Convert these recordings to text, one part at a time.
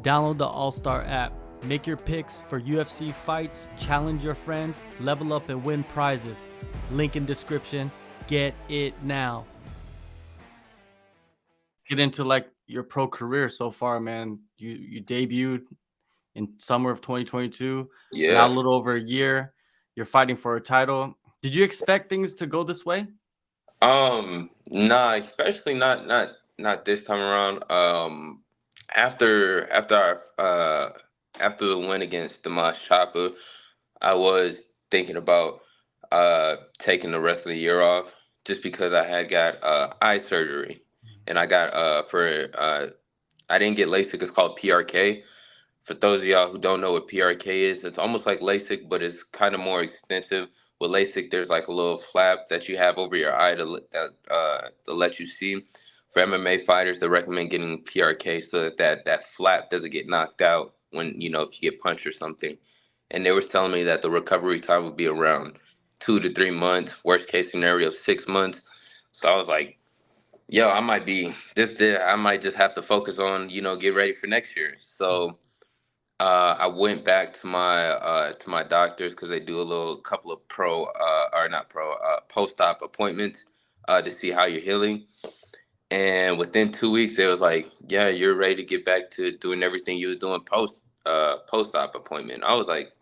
Download the AllStar app. Make your picks for UFC fights, challenge your friends, level up and win prizes. Link in description. Get it now. Get into like your pro career so far, man. You debuted in summer of 2022. Now a Yeah. little over a year. You're fighting for a title. Did you expect things to go this way? Nah, especially not this time around. After the win against Dimash Chopper, I was thinking about taking the rest of the year off just because I had got eye surgery, and I got I didn't get LASIK. It's called PRK. For those of y'all who don't know what PRK is, it's almost like LASIK, but it's kind of more extensive. With LASIK, there's like a little flap that you have over your eye to let you see. For MMA fighters, they recommend getting PRK so that flap doesn't get knocked out when if you get punched or something. And they were telling me that the recovery time would be around 2 to 3 months. Worst case scenario, 6 months. So I was like, yo, I might be this. I might just have to focus on get ready for next year. So I went back to my doctors because they do a little couple of post op appointments to see how you're healing. And within 2 weeks, they was like, "Yeah, you're ready to get back to doing everything you was doing post op appointment." I was like,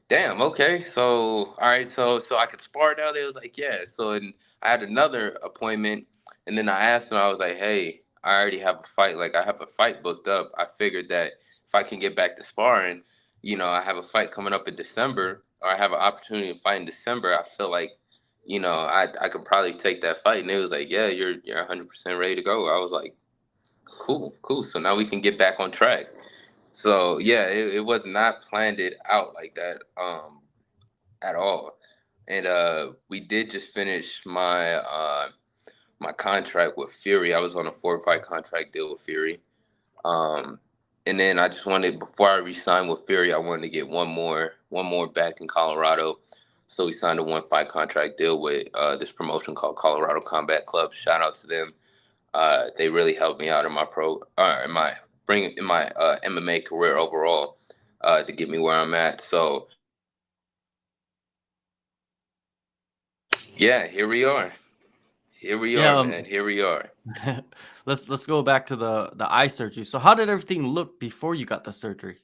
"Damn, okay, so all right, so I could spar now." They was like, "Yeah." So and I had another appointment, and then I asked them. I was like, "Hey, I already have a fight. Like I have a fight booked up. I figured that if I can get back to sparring, I have a fight coming up in December, or I have an opportunity to fight in December. I feel like, I could probably take that fight." And it was like, "Yeah, you're 100% ready to go." I was like, "Cool, cool. So now we can get back on track." So yeah, it was not planned it out like that. At all. And we did just finish my contract with Fury. I was on a 4 fight contract deal with Fury. Um, and then I just wanted before I re-signed with Fury, I wanted to get one more back in Colorado. So we signed a 1 fight contract deal with this promotion called Colorado Combat Club. Shout out to them. They really helped me out in my MMA career overall to get me where I'm at. So yeah, here we are. Here we Yeah, are, man. Here we are. let's go back to the eye surgery. So how did everything look before you got the surgery?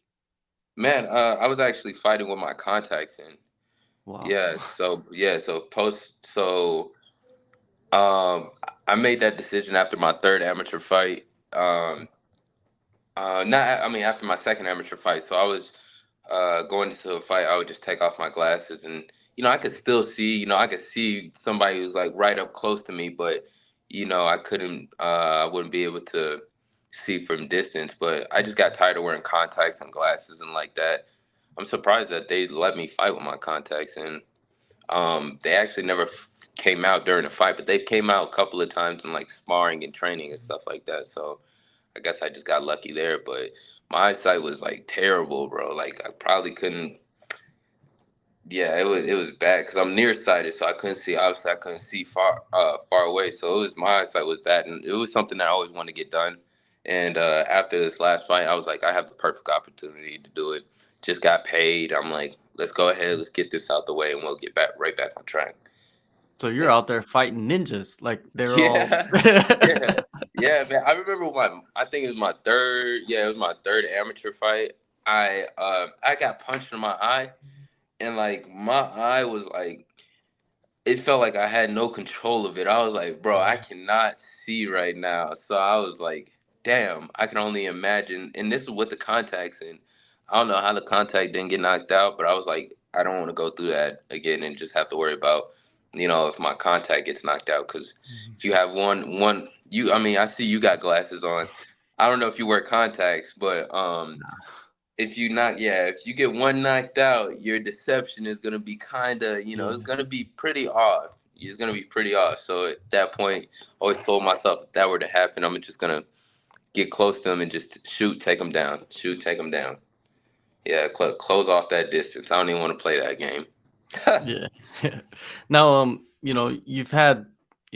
Man, I was actually fighting with my contacts in. Wow. So I made that decision after my third amateur fight. Um, not I mean after my second amateur fight. So I was going into a fight, I would just take off my glasses and I could still see, I could see somebody who's like right up close to me, but I wouldn't be able to see from distance. But I just got tired of wearing contacts and glasses and like that. I'm surprised that they let me fight with my contacts, and they actually never came out during the fight, but they've came out a couple of times in like sparring and training and stuff like that. So I guess I just got lucky there, but my eyesight was like terrible, bro. Like I probably couldn't. Yeah, it was bad because I'm nearsighted, so I couldn't see. Obviously, I couldn't see far away. So it was my eyesight was bad, and it was something that I always wanted to get done. And after this last fight, I was like, I have the perfect opportunity to do it. Just got paid. I'm like, let's go ahead, let's get this out the way, and we'll get back right back on track. So you're out there fighting ninjas, like they're all. Yeah, yeah, yeah, man. I remember I think it was my third. Yeah, it was my third amateur fight. I got punched in my eye, and like my eye was like it felt like I had no control of it. I was like, bro, I cannot see right now. So I was like, damn, I can only imagine. And this is with the contacts, and I don't know how the contact didn't get knocked out, but I was like, I don't want to go through that again and just have to worry about, if my contact gets knocked out. Because if you have I mean, I see you got glasses on. I don't know if you wear contacts, but if you get one knocked out, your deception is gonna be kind of, it's Yeah. gonna be pretty off. It's gonna be pretty off. So at that point, I always told myself if that were to happen, I'm just gonna get close to them and just shoot, take them down, shoot, take them down. Yeah, close off that distance. I don't even want to play that game. Yeah. Now, you've had,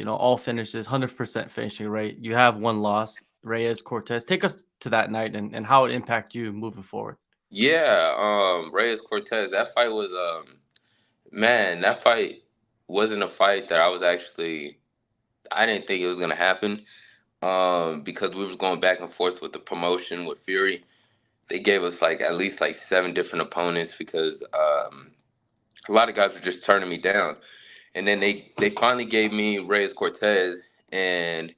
all finishes, 100% finishing rate. You have one loss. Reyes Cortez. Take us to that night and how it impacted you moving forward. Yeah, Reyes Cortez. That fight was man. That fight wasn't a fight that I was actually. I didn't think it was gonna happen. Because we was going back and forth with the promotion with Fury. They gave us like at least like 7 different opponents because a lot of guys were just turning me down. And then they finally gave me Reyes Cortez, and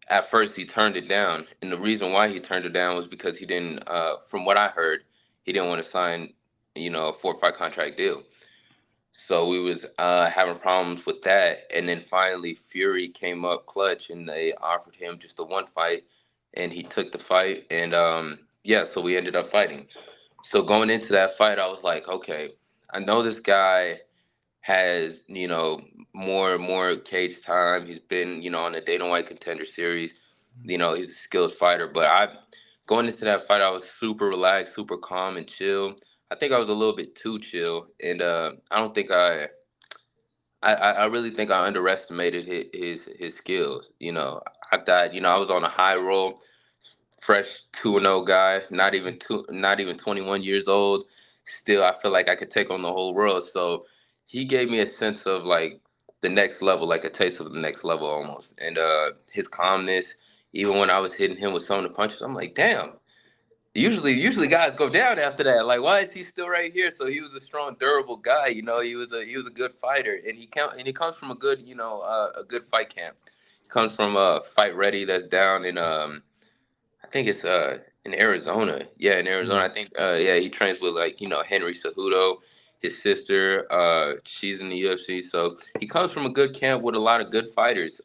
at first he turned it down. And the reason why he turned it down was because he didn't, from what I heard, he didn't want to sign, a 4 or 5 contract deal. So we was having problems with that, and then finally Fury came up clutch, and they offered him just the one fight, and he took the fight, and yeah, so we ended up fighting. So going into that fight, I was like, okay, I know this guy has more cage time. He's been on the Dana White Contender Series. He's a skilled fighter, but I going into that fight, I was super relaxed, super calm and chill. I think I was a little bit too chill, and I don't think I really think I underestimated his skills. I thought I was on a high roll, fresh 2-0 guy, not even 21 years old. Still, I feel like I could take on the whole world. So he gave me a sense of like the next level, like a taste of the next level almost. And his calmness, even when I was hitting him with some of the punches, I'm like, damn. Usually guys go down after that. Like, why is he still right here? So he was a strong, durable guy. He was a good fighter, and he comes from a good a good fight camp. He comes from Fight Ready that's down in I think it's in Arizona. Yeah, in Arizona. Yeah. I think yeah, he trains with like Henry Cejudo. His sister, she's in the UFC. So he comes from a good camp with a lot of good fighters.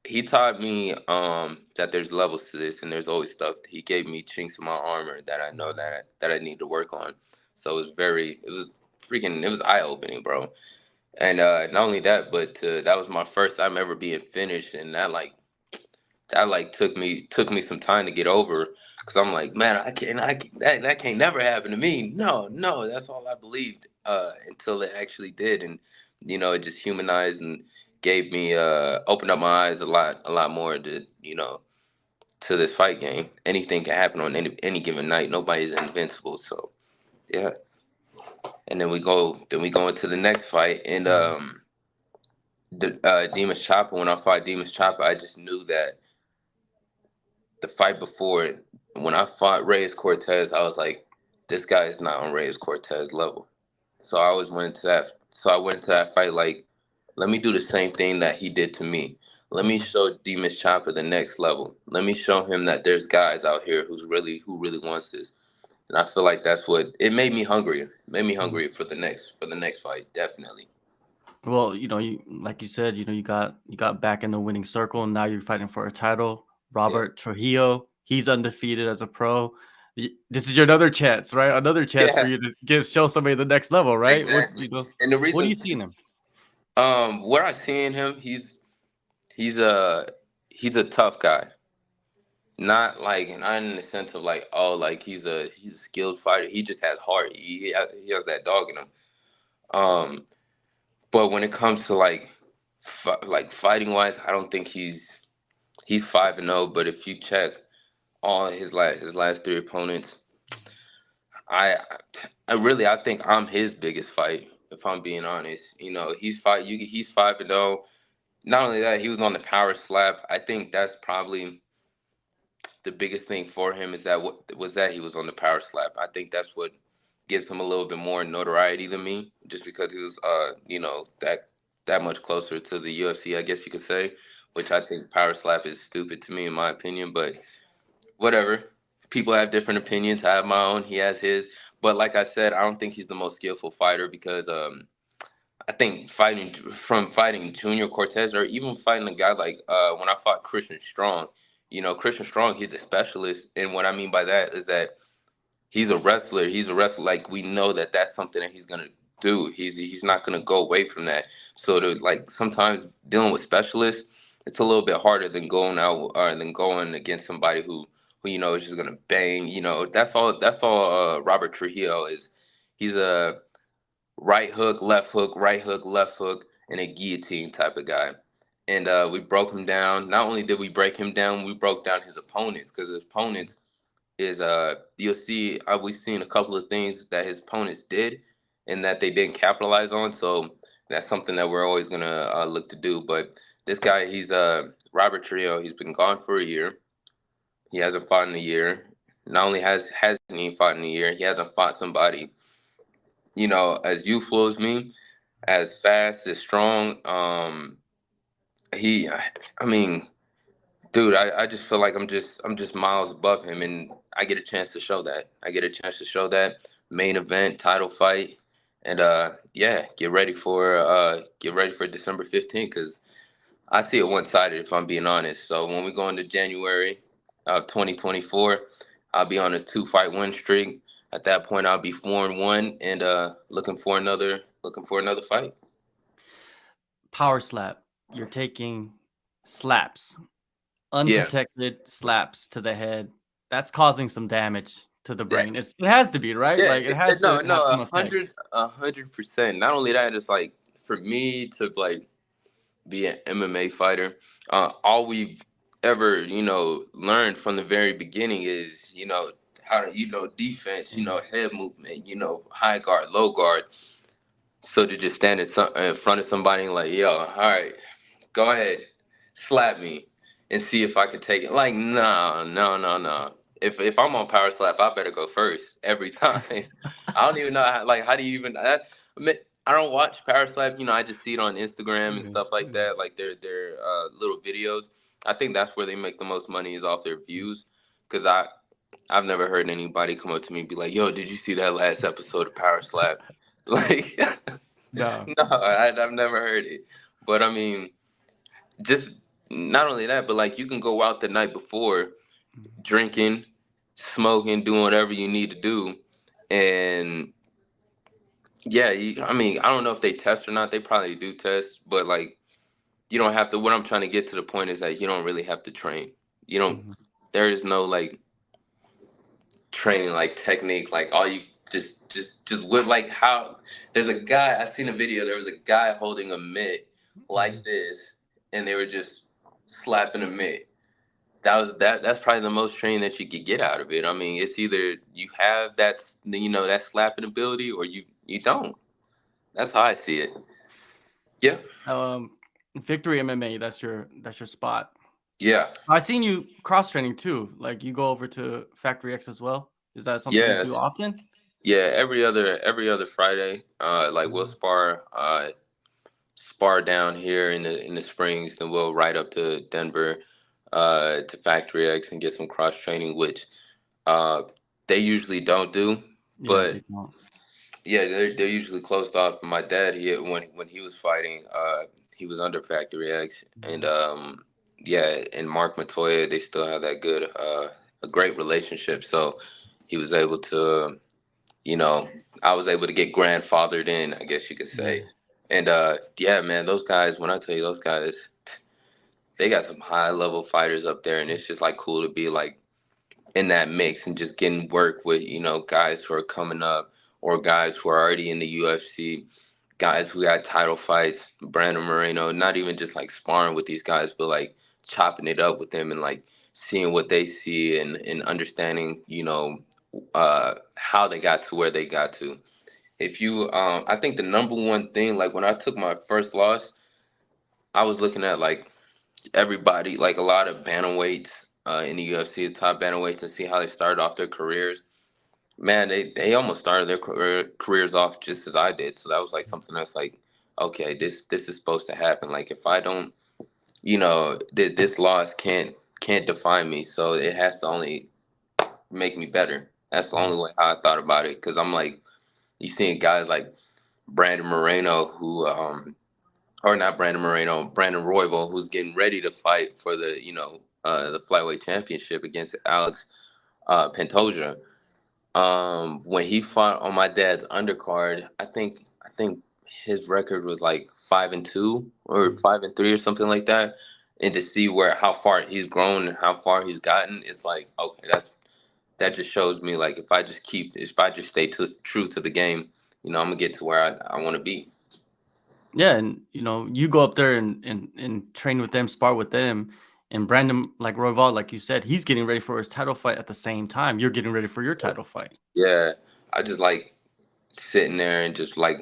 He taught me that there's levels to this, and there's always stuff. He gave me chinks in my armor that I know that I need to work on. So it was eye opening, bro. And not only that, but that was my first time ever being finished, and that took me some time to get over, because I'm like, man, that can't never happen to me. No, that's all I believed until it actually did, and it just humanized and gave me opened up my eyes a lot more to to this fight game. Anything can happen on any given night. Nobody's invincible. So yeah, and then we go into the next fight, and Demon's Chopper. When I fought Demon's Chopper, I just knew that the fight before it, when I fought Reyes Cortez, I was like, this guy is not on Reyes Cortez level. So I always went into that. So I went into that fight like, let me do the same thing that he did to me. Let me show Demon's Chopper the next level. Let me show him that there's guys out here who really wants this. And I feel like that's what it made me hungry. It made me Mhm. hungry for the next fight, definitely. Well, you like you said, you got back in the winning circle, and now you're fighting for a title. Yeah. Robert Trujillo, he's undefeated as a pro. This is your another chance, right? Another chance for Yeah, you to show somebody the next level, right? exactly. And the What do reason you see in him? what I see in him, he's a he's a tough guy. Not in the sense of like, oh, like he's a skilled fighter. He just has heart. He has that dog in him. Um, but when it comes to like fighting wise, I don't think he's 5-0. But if you check all his last 3 opponents, I I think I'm his biggest fight. If I'm being honest, he's 5-0. Not only that, he was on the power slap. I think that's probably the biggest thing for him is that he was on the power slap. I think that's what gives him a little bit more notoriety than me, just because he was that much closer to the UFC, I guess you could say, which I think power slap is stupid to me in my opinion, but whatever. People have different opinions. I have my own. He has his. But like I said, I don't think he's the most skillful fighter because I think fighting Junior Cortez, or even fighting a guy like when I fought Christian Strong, Christian Strong, he's a specialist, and what I mean by that is that he's a wrestler. He's a wrestler. Like, we know that that's something that he's gonna do. He's not gonna go away from that. So to like sometimes dealing with specialists, it's a little bit harder than going against somebody who is just gonna bang. That's all. Robert Trujillo is. He's a right hook, left hook, and a guillotine type of guy. and we broke him down. Not only did we break him down, we broke down his opponents, because his opponents is you'll see we've seen a couple of things that his opponents did and that they didn't capitalize on. So that's something that we're always gonna look to do. But this guy, he's Robert Trujillo. He's been gone for a year. He hasn't fought in a year. Not only hasn't he fought in a year, he hasn't fought somebody as youthful as me, as fast, as strong. I mean, dude, I just feel like I'm just miles above him, and I get a chance to show that. I get a chance to show that main event title fight, and yeah, get ready for December 15th, because I see it one sided, if I'm being honest. So when we go into January of 2024, I'll be on a 2-fight win streak. At that point, I'll be 4-1, and looking for another fight. Power slap. You're taking slaps, Yeah. unprotected slaps to the head. That's causing some damage to the Yeah. brain. It has to be, right? Yeah, Like it has no, to have no, some 100, effects. 100%. Not only that, it's like for me to like be an MMA fighter. All we've ever, learned from the very beginning is, how to, defense, head movement, high guard, low guard. So to just stand in front of somebody and like, yo, all right, go ahead, slap me and see if I can take it. Like, no, no, no, no. If I'm on power slap, I better go first every time. I don't even know how do you even that's I mean, I don't watch power slap, I just see it on Instagram and Yeah, stuff like yeah. that, like their little videos. I think that's where they make the most money, is off their views. Cause I've never heard anybody come up to me and be like, yo, did you see that last episode of Power Slap? Like No. no, I've never heard it. But I mean, just not only that, but like you can go out the night before drinking, smoking, doing whatever you need to do, and yeah, I mean, I don't know if they test or not. They probably do test, but like you don't have to. What I'm trying to get to the point is that you don't really have to train. You don't. Mhm. There is no like training, like technique, like all you just with like how there's a guy I seen a video. There was a guy holding a mitt like Mhm. this, and they were just slapping a mitt. That's probably the most training that you could get out of it. I mean, it's either you have that slapping ability, or you don't. That's how I see it. Yeah. Um, Victory MMA. That's your spot. Yeah. I seen you cross training too. Like you go over to Factory X as well. Is that something you do Yes. often? Yeah. Every other Friday, like we'll Mhm. spar down here in the springs, then we'll ride up to Denver, to Factory X, and get some cross training, which uh they usually don't do. Yeah, But they don't. yeah, they're usually closed off. But my dad, when he was fighting, he was under Factory X, and Mhm. yeah, and Mark Matoya, they still have that good, a great relationship. So he was able to, you know, I was able to get grandfathered in, I guess you could Yeah. say. And yeah, man, those guys, when I tell you those guys, they got some high level fighters up there, and it's just like cool to be like in that mix and just getting work with guys who are coming up, or guys who are already in the UFC, guys who got title fights. Brandon Moreno, not even just like sparring with these guys, but like chopping it up with them and like seeing what they see, and understanding how they got to where they got to. If you I think the number one thing, like when I took my first loss, I was looking at like everybody, like a lot of bantamweights in the UFC, the top bantamweights, and see how they started off their careers. Man, they almost started their careers off just as I did. So that was like something that's like, okay, this is supposed to happen. Like if I don't, this loss can't define me. So it has to only make me better. That's the Mhm. only way how I thought about it. Because I'm like, you seeing guys like Brandon Moreno, who or not Brandon Moreno, Brandon Royval, who's getting ready to fight for the flyweight championship against Alex Pantoja. When he fought on my dad's undercard, I think his record was like 5-2 or Mhm. 5-3 or something like that. And to see where how far he's grown and how far he's gotten, it's like, okay, that just shows me like if I just stay true to the game, I'm gonna get to where I want to be. Yeah, and you go up there and train with them, spar with them, and Brandon, like Royval, like you said, he's getting ready for his title fight at the same time. You're getting ready for your title fight. Yeah, I just like sitting there and just like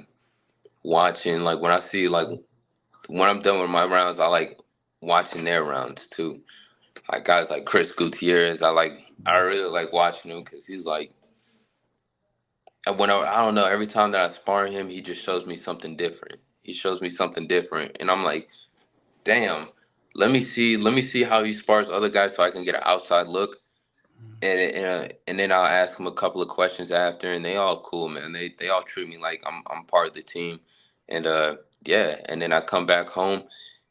watching. Like when I see like when I'm done with my rounds, I like watching their rounds too. Like guys like Chris Gutierrez, I really like watching him because he's like, and I don't know, every time that I spar him, he just shows me something different. He shows me something different, and I'm like, damn, let me see how he spars other guys so I can get an outside look. And then I'll ask them a couple of questions after, and they all cool, man. They all treat me like I'm part of the team, and yeah. And then I come back home,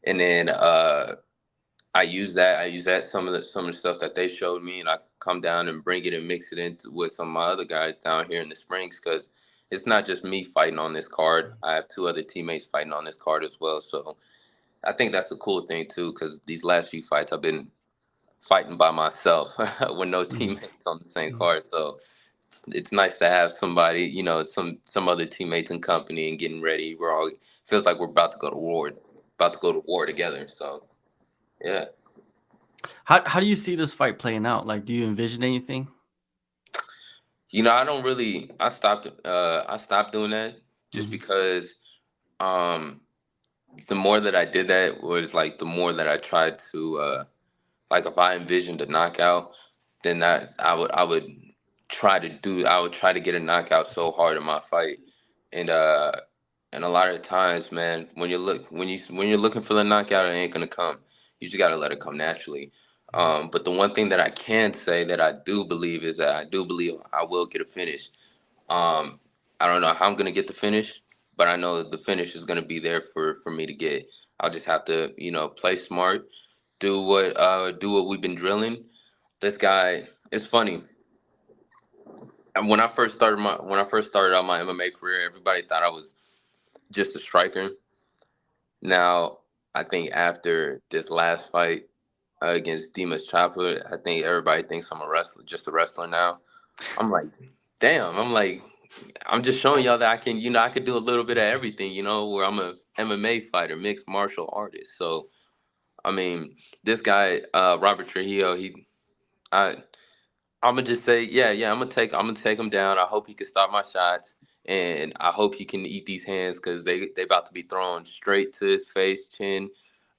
and then I use that some of the stuff that they showed me, and I come down and bring it and mix it into with some of my other guys down here in the Springs because it's not just me fighting on this card. I have two other teammates fighting on this card as well. So I think that's a cool thing too because these last few fights I've been fighting by myself with no Mhm. teammates on the same Mhm. card. So it's nice to have somebody, some other teammates and company and getting ready. We're all feels like we're about to go to war together. So yeah. How do you see this fight playing out? Like, do you envision anything? I don't really I stopped doing that just Mhm. because um the more that I did that was like the more that I tried to like if I envisioned a knockout, then that I would try to get a knockout so hard in my fight. And a lot of times, man, when you're looking for the knockout, it ain't gonna come. You just gotta let it come naturally. But the one thing that I can say that I do believe is that I do believe I will get a finish. Um, I don't know how I'm gonna get the finish, but I know the finish is gonna be there for me to get. I'll just have to, play smart, do what we've been drilling. This guy, it's funny. And when I first started out my MMA career, everybody thought I was just a striker. Now, I think after this last fight against Dimas Chopper, I think everybody thinks I'm a wrestler, just a wrestler now. I'm like, damn. I'm just showing y'all that I could do a little bit of everything, where I'm a MMA fighter, mixed martial artist. So, I mean, this guy, Robert Trujillo, I, I'm gonna just say, yeah, I'm gonna take him down. I hope he can stop my shots, and I hope he can eat these hands because they about to be thrown straight to his face, chin,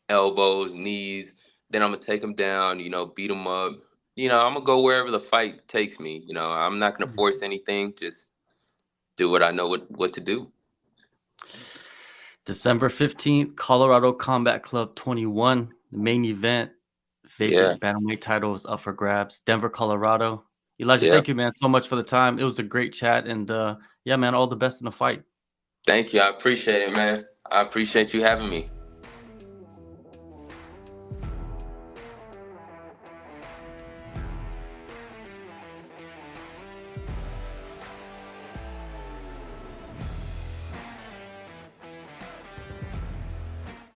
elbows, knees. Then I'm gonna take him down, beat him up. I'm gonna go wherever the fight takes me. I'm not gonna force anything. Just do what I know what to do. December 15th, Colorado Combat Club 21, the main event, Yeah, vacant bantamweight title is up for grabs. Denver, Colorado. Elijah, yeah. thank you, man, so much for the time. It was a great chat, and yeah, man, all the best in the fight. Thank you. I appreciate it, man. I appreciate you having me.